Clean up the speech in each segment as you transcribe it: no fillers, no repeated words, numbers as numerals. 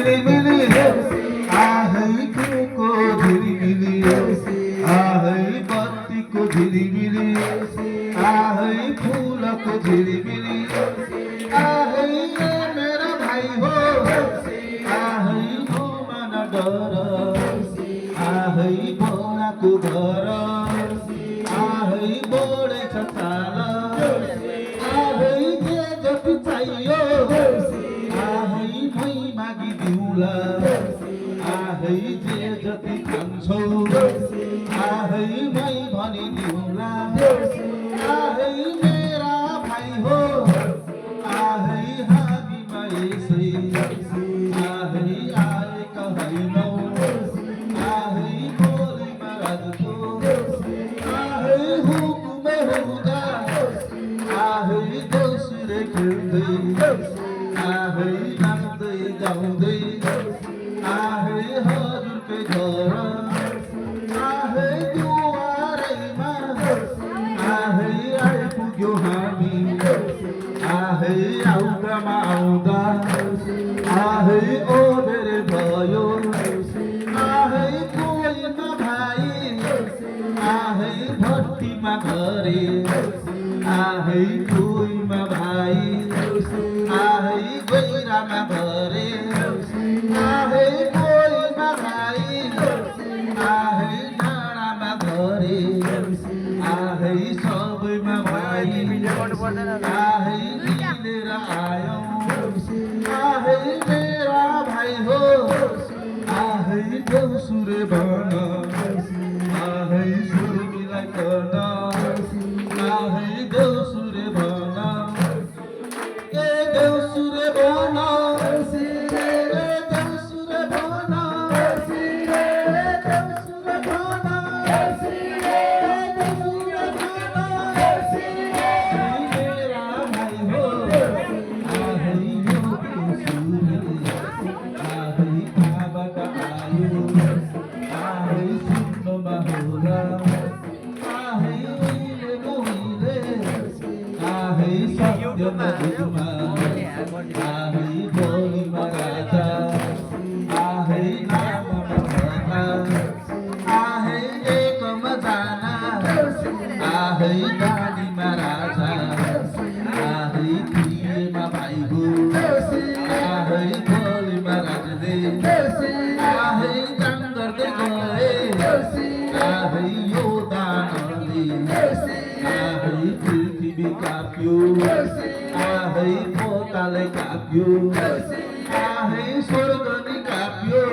झिलिमिली आहै केको झिलिमिली आहै बत्तीको झिलिमिली आहै फुलको झिलिमिली आहै मेरो भाइ हो आहै मन डर आहै बोराको घर आहै बोडेछ चाल आहै जे जति चाहियो आहै मै मागिदिउँला आहै जे जति खान्छौ आहै मै भनिदिउँला आहै मेरा भाइ हो आहै हामीमा यसै आहै आएका होइनौ आहै बोलीमा राजको आहै हुकुमे हुँदा आहै देउसुरे खेल्दै आहै नाच्दै गाउँदै आहै हजुरकै घर आहै दुवारैमा आहै आइपुग्यो हामी आहै आउँदामा आउँदा आहै ओबेर भयो आहै कोइमा भाइ आहै भट्टीमा घरे आहै कोइमा भाइ आहै गैरामा घरे आहै कोइमा भाइ आहै डाँडामा घरे आहै सबैमा भाइ आहै मिलेर आयौँ आहै मेरा भाइ हो आहै देउसुरे भन आहै सुर्मीलाई गर्न आहै देउसुरे भन ए देउसुरे भन ए देउसुरे भन ए देउसुरे भन मेरा भाइ हो आहै यो देउसुरे आहै कहाँबाट आयो आहै सुन्नमा होला आहै उहिले उहिले आहै सत्यमा दुःखमा आहै बोलीमा राजा आहै नाममा कथा आहै एकमा जाना आहै गाडीमा राजा आहै प्रियमा भाइको आहै बोलीमा राजले आहै काम गर्दै गए आहै यो दानले आहै पृथ्वी काप्यो आहै पोताले काप्यो आहै स्वर्ग नि काप्यो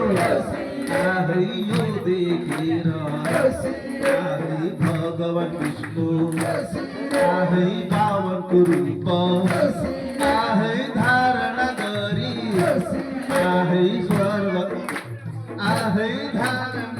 आहै यो देखेर आहै भगवान विष्णु आहै बावनको रूप आहै धारणा गरी आहै स्वर्ग आहै धारणा